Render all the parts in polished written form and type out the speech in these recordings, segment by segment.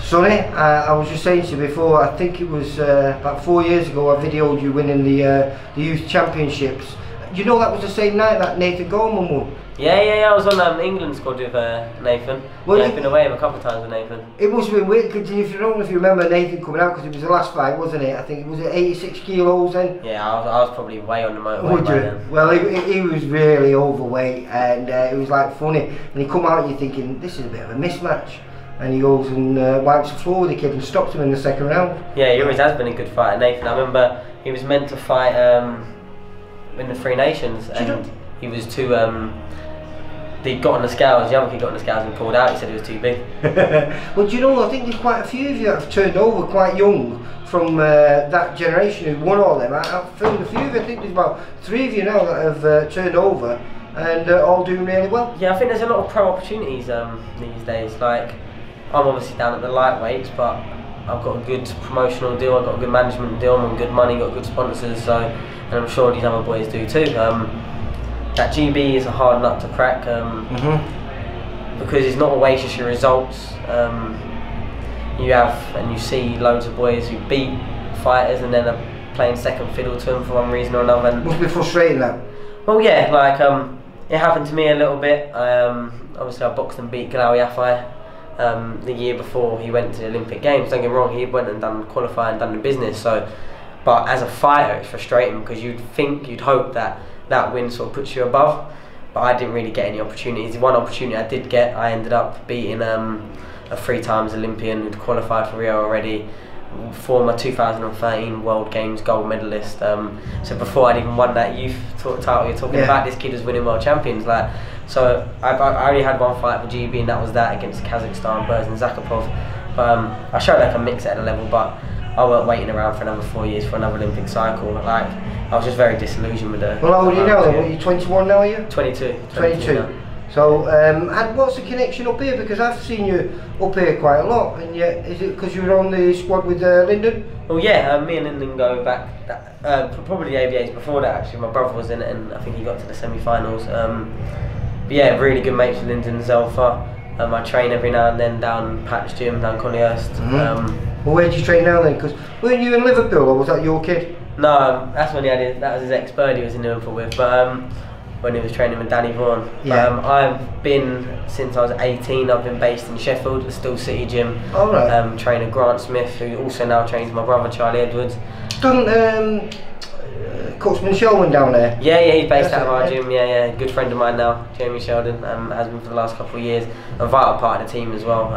Sonny, I was just saying to you before, I think it was about 4 years ago I videoed you winning the youth championships. You know that was the same night that Nathan Gorman won? Yeah, I was on England squad with Nathan. Well, yeah, I've been away a couple of times with Nathan. It must have been weird, because if you don't know if you remember Nathan coming out, because it was the last fight, wasn't it? I think it was at 86 kilos then. Yeah, I was probably way on the motorway by then. Well, he was really overweight, and it was like funny. And he come out and you're thinking, this is a bit of a mismatch. And he goes and wipes the floor with the kid and stops him in the second round. Yeah, he always has been a good fighter, Nathan. I remember he was meant to fight in the Three Nations, and he was too. He got on the scales. The other kid got on the scales and pulled out. He said he was too big. Well, do you know? I think there's quite a few of you that have turned over quite young from that generation who won all them. I've filmed a few of you. I think there's about 3 of you now that have turned over and all doing really well. Yeah, I think there's a lot of pro opportunities these days. Like, I'm obviously down at the lightweights, but I've got a good promotional deal, I've got a good management deal, I'm on good money, got good sponsors, so, and I'm sure these other boys do too. That GB is a hard nut to crack, because it's not always just your results. You see loads of boys who beat fighters and then are playing second fiddle to them for one reason or another. And must be frustrating that. Well, yeah, like it happened to me a little bit. Obviously I boxed and beat Galal Yafai the year before he went to the Olympic Games. Don't get me wrong, he went and qualified and done the business. So, but as a fighter, it's frustrating because you'd hope that win sort of puts you above. But I didn't really get any opportunities. The one opportunity I did get, I ended up beating a 3 times Olympian who'd qualified for Rio already, former 2013 World Games gold medalist. So before I'd even won that youth title you're talking about, this kid was winning world champions. Like, so I only had one fight for GB, and that was that against Kazakhstan, Berzin Zakopov. But I showed I can mix it at a level, but I weren't waiting around for another 4 years for another Olympic cycle. Like, I was just very disillusioned with the. Well, how old are you now then? Are you 21 now, are you? 22. 22. Now. So, and what's the connection up here? Because I've seen you up here quite a lot, and yet, is it because you were on the squad with Lyndon? Well, yeah, me and Lyndon go back, probably the ABAs before that actually. My brother was in it, and I think he got to the semi-finals. But yeah, really good mates with Lyndon Zelfa. I train every now and then down Patch Gym, down Conlyhurst. Well, where do you train now then? Because weren't you in Liverpool, or was that your kid? No, that's when that was his ex-bird he was in Liverpool with. But when he was training with Danny Vaughan. Yeah. I've been, since I was 18, I've been based in Sheffield at Still City Gym. Oh, right. Trainer Grant Smith, who also now trains my brother Charlie Edwards. Doesn't Coachman Shelman down there? Yeah, he's based out of our gym. Yeah, good friend of mine now, Jamie Sheldon, has been for the last couple of years. A vital part of the team as well.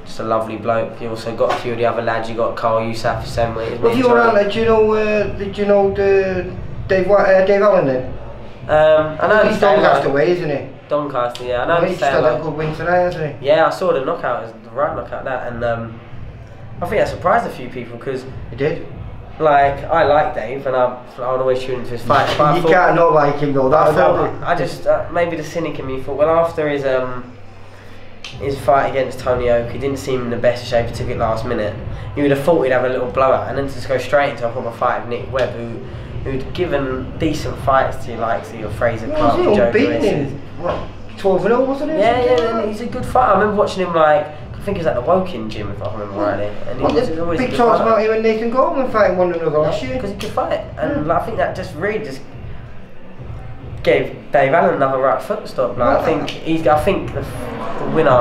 Just a lovely bloke. You also got a few of the other lads. You got Carl Yousaf, same way. Well, if you were around there, did you know Dave Allen then? I know he's Doncaster way, isn't he? Doncaster, yeah. I know he's still that good win tonight, hasn't he? Yeah, I saw the knockout. It was the right knockout, that, and I think that surprised a few people because he did. Like, I like Dave, and I would always tune into his fights. You can't not like him though. I just maybe the cynic in me thought, well, after his fight against Tony Oak, he didn't seem in the best shape. He took it last minute. You would have thought he'd have a little blowout, and then to just go straight into a proper fight with Nick Webb, who'd given decent fights to your likes of your Fraser Clark, Joe Gracie. What, 12-0, wasn't it? Yeah, and he's a good fighter. I remember watching him, like, I think he was at the Woking gym, if I remember rightly. And he was always big talks about him and Nathan Gorman fighting one another last year. Because he could fight, and like, I think that just really just gave Dave Allen another right foot stop. Like, I think the winner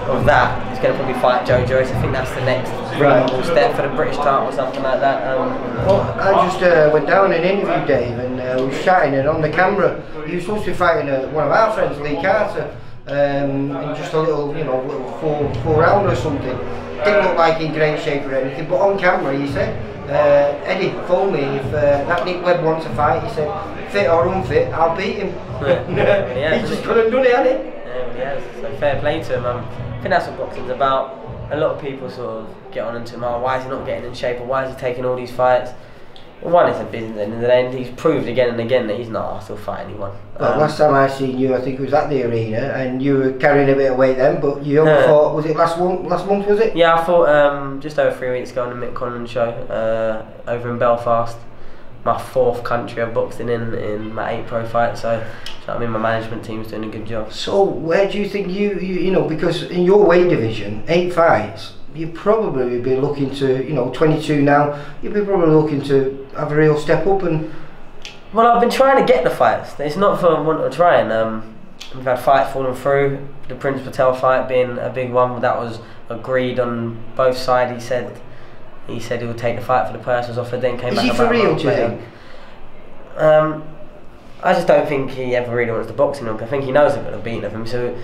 of that is going to probably fight Joe Joyce. I think that's the next reasonable step for the British title or something like that. Well, I just went down and interviewed Dave, and we was chatting, and on the camera he was supposed to be fighting one of our friends, Lee Carter, in just a little, little four round or something. Didn't look like in great shape or anything, but on camera he said, Eddie, phone me if that Nick Webb wants a fight. He said, fit or unfit, I'll beat him. Yeah. He just couldn't do it, had he? Yeah, so fair play to him. I think that's what boxing's about. A lot of people sort of get on into him, why is he not getting in shape, or why is he taking all these fights? Well, one, it's a business, and then he's proved again and again that he's not asked to fight anyone. Well, last time I seen you, I think it was at the arena, and you were carrying a bit of weight then, but you only fought, was it last month, was it? Yeah, I fought just over 3 weeks ago on the Mick Conlon show over in Belfast. my 4th country I've boxed in my 8 pro fights. So I mean, my management team's doing a good job. So where do you think you know, because in your weight division, 8 fights, you probably would be looking to, you know, 22 now, you'd be probably looking to have a real step up. And well, I've been trying to get the fights. It's not for want of trying. We've had fights falling through. The Prince Patel fight being a big one. That was agreed on both sides. He said he would take the fight for the person's offer. Then came back. Is he for real? Do you think? I just don't think he ever really wants to box him. I think he knows they're going to beat him. So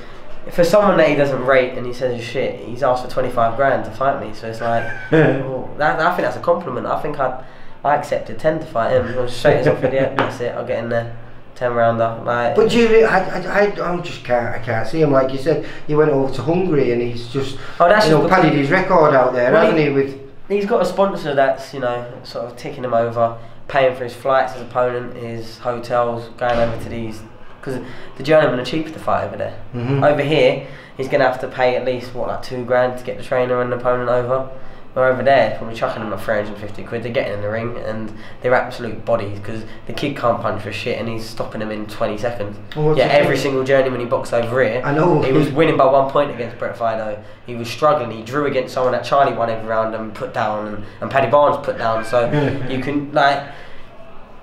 for someone that he doesn't rate and he says is shit, he's asked for 25 grand to fight me. So it's like, well, I think that's a compliment. I think I accepted 10 to fight him. I was straight as offered, yeah, that's it. I'll get in there. 10 rounder. Like, but do you? I can't see him. Like you said, he went over to Hungary and he's just padded his record out there, hasn't he? He's got a sponsor that's, you know, sort of ticking him over, paying for his flights, his opponent, his hotels, going over to these, because the journeymen are cheaper to fight over there. Over here, he's going to have to pay at least what, like 2 grand to get the trainer and the opponent over. Or over there, probably chucking them at 350 quid. They're getting in the ring and they're absolute bodies because the kid can't punch for shit and he's stopping them in 20 seconds. Well, yeah, every single journeyman he boxed over here, I know. He was winning by 1 point against Brett Fido. He was struggling. He drew against someone that Charlie won every round and put down, and Paddy Barnes put down. So you can, like,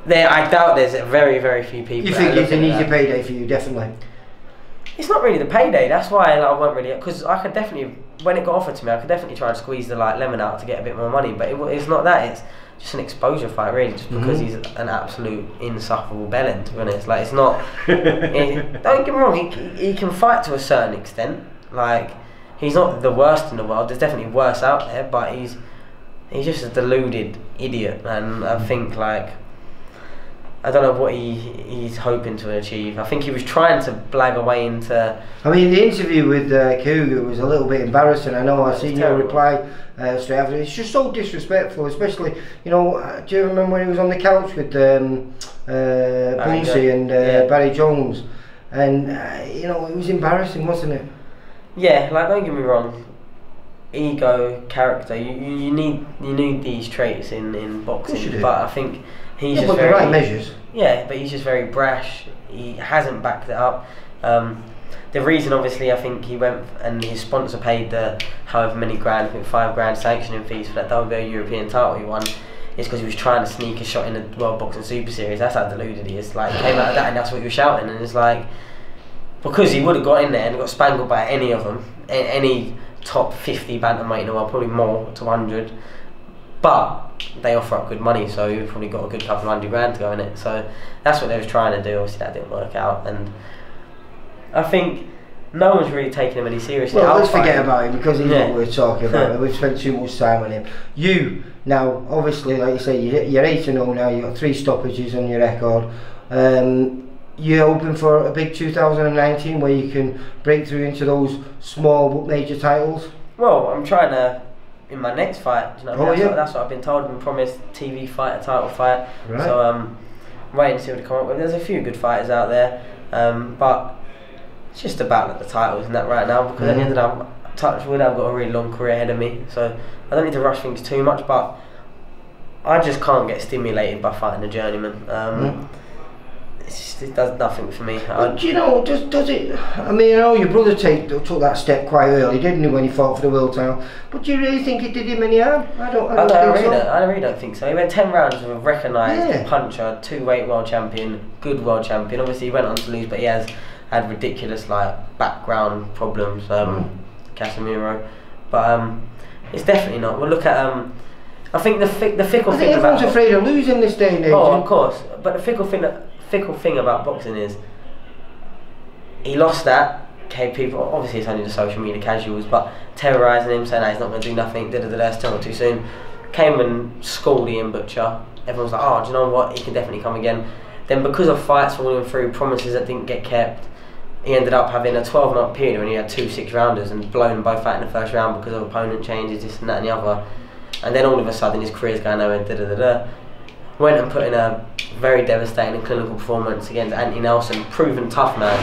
I doubt there's very, very few people. You think it's an easy payday for you, definitely? It's not really the payday. That's why I won't really, because I could definitely, when it got offered to me, I could definitely try and squeeze the lemon out to get a bit more money. But it's not that. It's just an exposure fight, really, just because he's an absolute insufferable bellend. To be honest, like it's not. Don't get me wrong. He can fight to a certain extent. Like he's not the worst in the world. There's definitely worse out there, but he's just a deluded idiot, and I think like. I don't know what he's hoping to achieve. I think he was trying to blag away into... I mean, the interview with Cougar was a little bit embarrassing. I know, I seen your reply straight after. It's just so disrespectful, especially, you know, do you remember when he was on the couch with Bunsey and Barry Jones? And, you know, it was embarrassing, wasn't it? Yeah, like, don't get me wrong. Ego, character, you need these traits in boxing. But I think... He's just very, right measures. Yeah, but he's just very brash. He hasn't backed it up. The reason, obviously, I think he went and his sponsor paid the however many grand, I think 5 grand sanctioning fees for that WBO European title he won, is because he was trying to sneak a shot in the World Boxing Super Series. That's how deluded he is. Like, he came out of that and that's what he was shouting, and it's like, because he would have got in there and got spangled by any of them, any top 50 bantamweight in the world, probably more to 100. But they offer up good money, so you've probably got a good couple of $100 grand to go in it. So that's what they was trying to do. Obviously, that didn't work out, and I think no one's really taking him any seriously. Well, let's forget about him because he's not worth talking about. We've spent too much time on him. You now, obviously, like you say, you're 8-0 now. You've got 3 stoppages on your record. You're hoping for a big 2019 where you can break through into those small but major titles. Well, I'm trying to. In my next fight, you know, that's what I've been told. I've been promised TV fight, a title fight. Right. So I'm waiting to see what they come up with. There's a few good fighters out there, but it's just about like, the titles and that right now. Because at the end of the day, touch wood, I've got a really long career ahead of me, so I don't need to rush things too much. But I just can't get stimulated by fighting a journeyman. It does nothing for me. But you know, does it? I mean, I know your brother took that step quite early, didn't he, when he fought for the world title? But do you really think it did him any harm? I really don't think so. He went 10 rounds with a recognised puncher, 2-weight world champion, good world champion. Obviously, he went on to lose, but he has had ridiculous like background problems. Casemiro, but it's definitely not. We'll look at I think the fickle thing about. Everyone's afraid of losing this day and age. Oh, of course, but the fickle thing about boxing is he lost that. Okay, people, obviously it's only the social media casuals, but terrorising him, saying he's not going to do nothing, still not too soon. Came and schooled Ian Butcher. Everyone's like, oh, do you know what? He can definitely come again. Then because of fights falling through, promises that didn't get kept, he ended up having a 12-month period when he had 2 6-rounders and blown them both out in the first round because of opponent changes, this and that and the other. And then all of a sudden his career's going nowhere. Went and put in a very devastating and clinical performance against Anthony Nelson, proven tough man,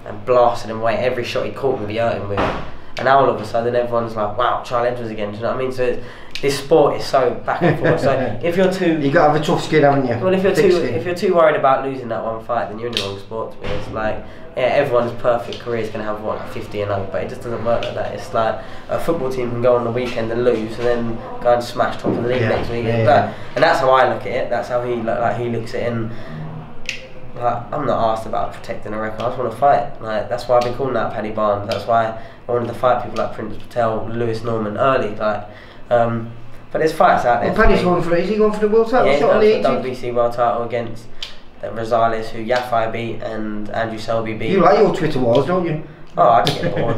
and blasted him away. Every shot he caught would be hurting with. And now all of a sudden everyone's like, wow, Charlie Edwards again, do you know what I mean? So this sport is so back and forth. So if you're too, you got to have a tough skin, haven't you? Well, if you're too worried about losing that one fight, then you're in the wrong sport. To be honest, like everyone's perfect career is going to have what, like 50 and 0, but it just doesn't work like that. It's like a football team can go on the weekend and lose, and then go and smash top of the league next weekend. And that's how I look at it. That's how he looks at it. And like, I'm not asked about protecting a record. I just want to fight. Like, that's why I've been calling that Paddy Barnes. That's why I wanted to fight people like Prince Patel, Lewis Norman early. Like, but there's fights out there. Well, Paddy's going for it. Is he going for the world title? Yeah, he's going for the WBC world title against Rosales, who Yafai beat and Andrew Selby beat. You like your Twitter wars, don't you? Oh, I just get bored.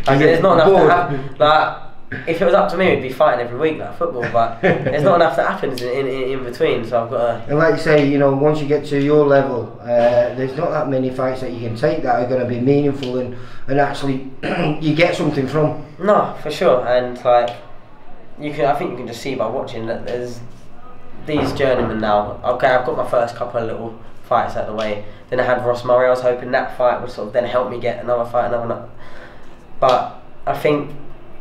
Like, there's not enough to happen. Like, if it was up to me, we'd be fighting every week like football, but there's not enough that happens in between, so I've got to... And like you say, you know, once you get to your level, there's not that many fights that you can take that are going to be meaningful and actually you get something from. No, for sure, and like, I think you can just see by watching that there's these journeymen now. Okay, I've got my first couple of little fights out of the way, then I had Ross Murray. I was hoping that fight would sort of then help me get another fight, but I think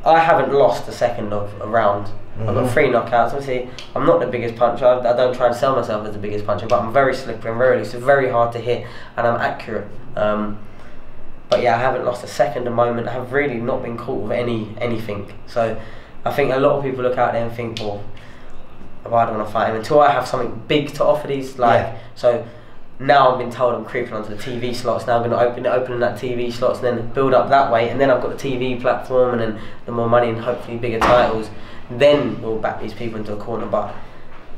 I haven't lost a second of a round. I've got 3 knockouts. Obviously, I'm not the biggest puncher. I don't try and sell myself as the biggest puncher, but I'm very slippery and very loose. It's very hard to hit, and I'm accurate. But yeah, I haven't lost a second, a moment. I have really not been caught with anything. So I think a lot of people look out there and think, well, I don't want to fight him until I have something big to offer these. Like, so now I've been told I'm creeping onto the TV slots. Now I'm going to open that TV slots and then build up that way, and then I've got the TV platform and then the more money and hopefully bigger titles. Then we'll back these people into a corner. But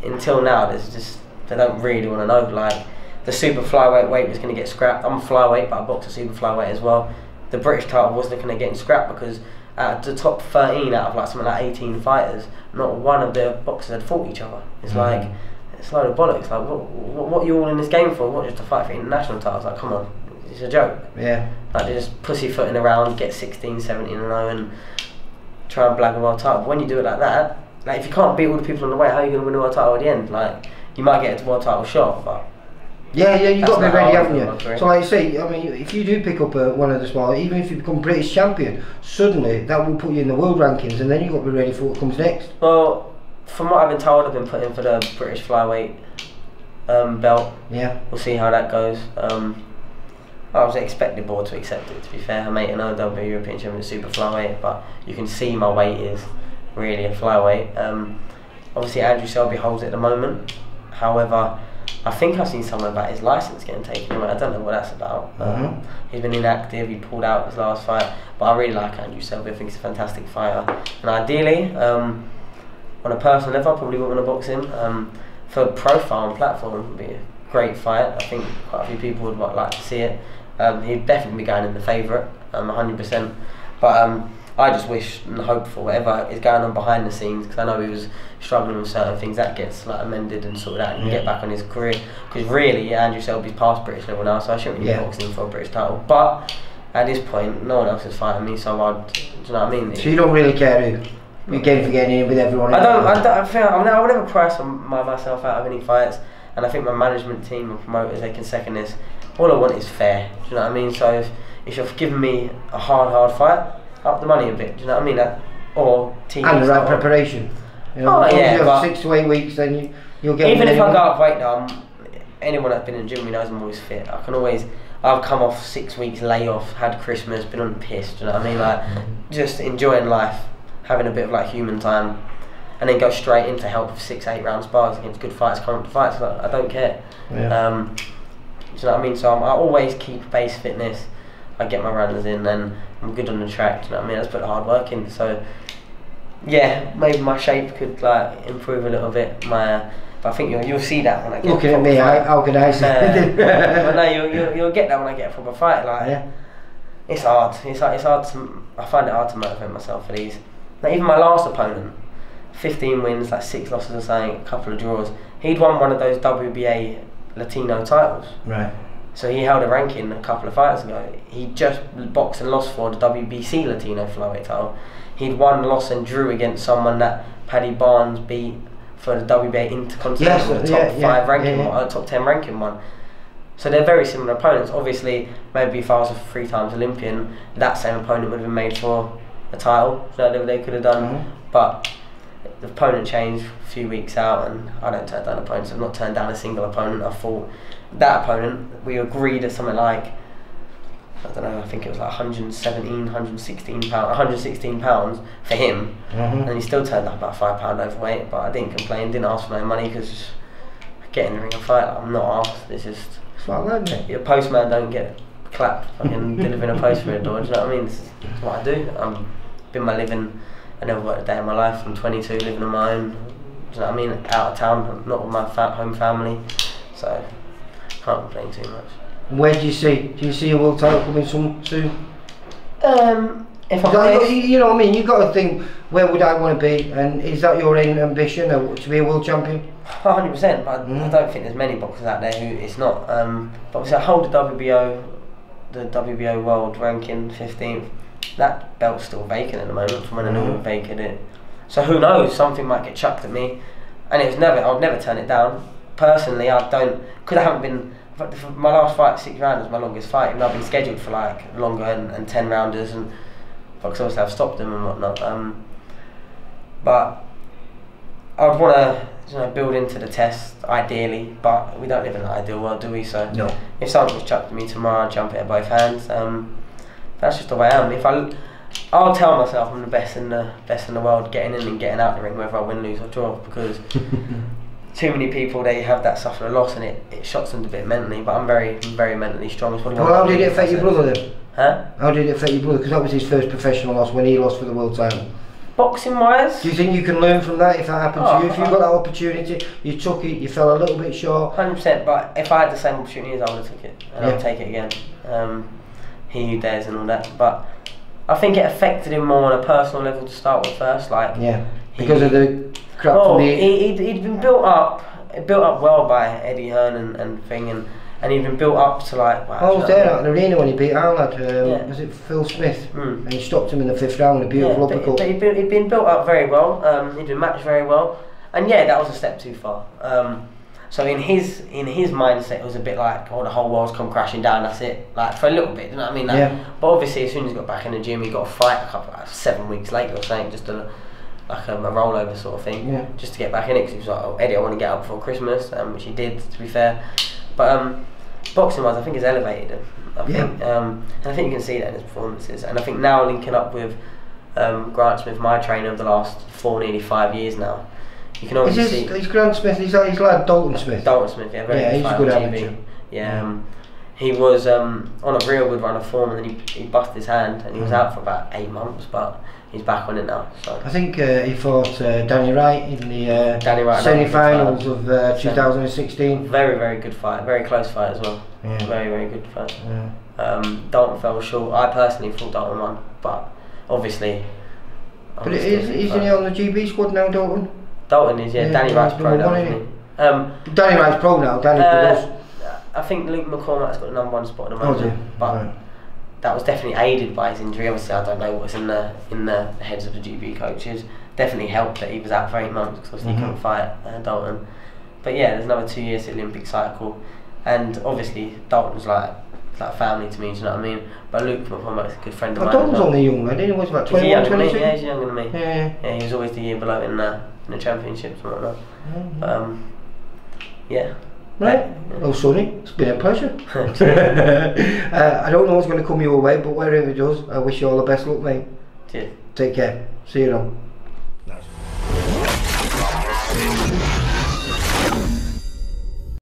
until now, they don't really want to know. Like, the super flyweight weight was going to get scrapped. I'm a flyweight, but I box a super flyweight as well. The British title wasn't going to get scrapped because out of the top 13 out of like something like 18 fighters, not one of the boxers had fought each other. It's like, it's a load of bollocks. Like, what are you all in this game for? What, just to fight for international titles? Like, come on, it's a joke. Yeah. Like, they're just pussyfooting around, get 16, 17 and 0 and try and blag a world title. But when you do it like that, like, if you can't beat all the people on the way, how are you going to win a world title at the end? Like, you might get a world title shot, but... Yeah, you've got to be ready, haven't you? So like you say, I mean, if you do pick up one of the small, even if you become British champion, suddenly that will put you in the world rankings, and then you've got to be ready for what comes next. Well, from what I've been told, I've been put in for the British flyweight belt. Yeah. We'll see how that goes. I was expecting the board to accept it, to be fair. I made an OW European Champion Super Flyweight, but you can see my weight is really a flyweight. Obviously Andrew Selby holds it at the moment. However, I think I've seen something about his license getting taken away. I don't know what that's about. He's been inactive, he pulled out his last fight, but I really like Andrew Selby. I think he's a fantastic fighter. And ideally, on a personal level, I probably wouldn't want to box him. For profile and platform, it would be a great fight. I think quite a few people would like to see it. He'd definitely be going in the favourite, 100%. But I just wish and hope for whatever is going on behind the scenes, because I know he was struggling with certain things, that gets like amended and sorted out and get back on his career. Because really, Andrew Selby's past British level now, so I shouldn't really be boxing for a British title. But at this point, no one else is fighting me, so do you know what I mean? So you don't really care who you're getting for getting in with everyone? I would never price myself out of any fights, and I think my management team and promoters, they can second this. All I want is fair, do you know what I mean? So if you're giving me a hard fight, up the money a bit, do you know what I mean? Or TV and the right preparation. You know, you have 6 to 8 weeks, then you'll get. Even if I go up weight now, anyone that's been in the gym knows I'm always fit. I've come off 6 weeks layoff, had Christmas, been on the piss, do you know what I mean? Like, just enjoying life, having a bit of like human time, and then go straight into help with 6-8 round spars against good fighters, current fights. Like, I don't care. Do you know what I mean? So I always keep base fitness. I get my runners in, and I'm good on the track. Do you know what I mean? I just put the hard work in. So yeah, maybe my shape could like improve a little bit. But I think you'll see that when I get. Looking at me, how can I see? But no, you'll get that when I get a proper fight. Like, it's hard. It's hard to. I find it hard to motivate myself for these. Like, even my last opponent, 15 wins, like 6 losses or something, a couple of draws. He'd won one of those WBA Latino titles. Right. So he held a ranking a couple of fights ago. He just boxed and lost for the WBC Latino flyweight title. He'd won, lost and drew against someone that Paddy Barnes beat for the WBA Intercontinental, the top 5 ranking, top 10 ranking one. So they're very similar opponents. Obviously, maybe if I was a 3 times Olympian, that same opponent would have been made for a title. So they could have done. But the opponent changed a few weeks out, and I don't turn down opponents. I've not turned down a single opponent. I fought that opponent. We agreed at something like, I don't know, I think it was like 116 pounds for him, and he still turned up about £5 overweight. But I didn't complain, didn't ask for no money, because I get in the ring and fight. Like, I'm not asked. It's just like that, mate. Your postman don't get clapped fucking delivering a post for a door. Do you know what I mean? It's what I do. Been my living. I never worked a day in my life. I'm 22, living on my own. Do you know what I mean? Out of town, not with my home family, so can't complain too much. Where do you see a world title coming soon? If I'm you know what I mean, you've got to think, where would I want to be, and is that your aim, ambition, to be a world champion? 100%, but I don't think there's many boxers out there who it's not. But obviously I hold the WBO world ranking 15th. That belt's still vacant at the moment from when I knew it vacated it. So who knows, something might get chucked at me, and I'd never turn it down. Personally, I don't, because I haven't been. My last fight, 6 rounders, my longest fight. Even though I've been scheduled for like longer and 10 rounders, and because obviously I've stopped them and whatnot. But I'd want to build into the test ideally, but we don't live in an ideal world, do we? So no. If something was chucked at me tomorrow, I'd jump it at both hands. That's just the way I am. I'll tell myself I'm the best in the world, getting in and getting out the ring, whether I win, lose or draw, because too many people, they have that suffer a loss, and it shocks them a bit mentally. But I'm very mentally strong. Well, how did it affect your brother then? Huh? How did it affect your brother? Because that was his first professional loss when he lost for the world title. Boxing wise, do you think you can learn from that if that happened to you? If you got that opportunity, you took it, you fell a little bit short. 100%. But if I had the same opportunities, I would have took it, and I'd take it again. He who dares and all that. But I think it affected him more on a personal level to start with first. Like because of the crap from the... He'd been built up well by Eddie Hearn and thing, and he'd been built up to like... I was there at the arena when he beat our lad, was it Phil Smith? And he stopped him in the 5th round with a beautiful uppercut. But he'd been built up very well, he'd been matched very well, and that was a step too far. So in his mindset, it was a bit like, the whole world's come crashing down, that's it. Like, for a little bit, you know what I mean? But obviously, as soon as he got back in the gym, he got a fight 7 weeks later or something, just a rollover sort of thing, just to get back in it, because he was like, Eddie, I want to get out before Christmas, which he did, to be fair. But boxing wise, I think he's elevated him. I think, and I think you can see that in his performances. And I think now linking up with Grant Smith, my trainer of the last nearly 5 years now, you can always see. He's Grant Smith. He's lad Dalton Smith. Dalton Smith, very he's a good amateur. He was on a real good run of form, and then he busted his hand, and he was out for about 8 months, but he's back on it now. So I think he fought Danny Wright in the semi-finals of 2016. Very good fight, very close fight as well. Very good fight. Dalton fell short. I personally thought Dalton won, but obviously. But isn't he on the GB squad now, Dalton? Dalton is, Danny Wright's pro now, isn't he? Danny Wright's pro now. I think Luke McCormack's got the #1 spot at the moment, but that was definitely aided by his injury. Obviously, I don't know what's in the heads of the GB coaches. Definitely helped that he was out for 8 months, because obviously he couldn't fight Dalton. But there's another 2 years to the Olympic cycle, and obviously Dalton's like family to me. Do you know what I mean? But Luke McCormack's a good friend of mine. Dalton's only young, lad. He was about 21, 22. Yeah, he's younger than me. He was always the year below in the championships and whatnot. Right. Well, Sonny, it's been a pleasure. I don't know what's going to come your way, but wherever it does, I wish you all the best luck, mate. Cheers. Take care. See you around. Nice.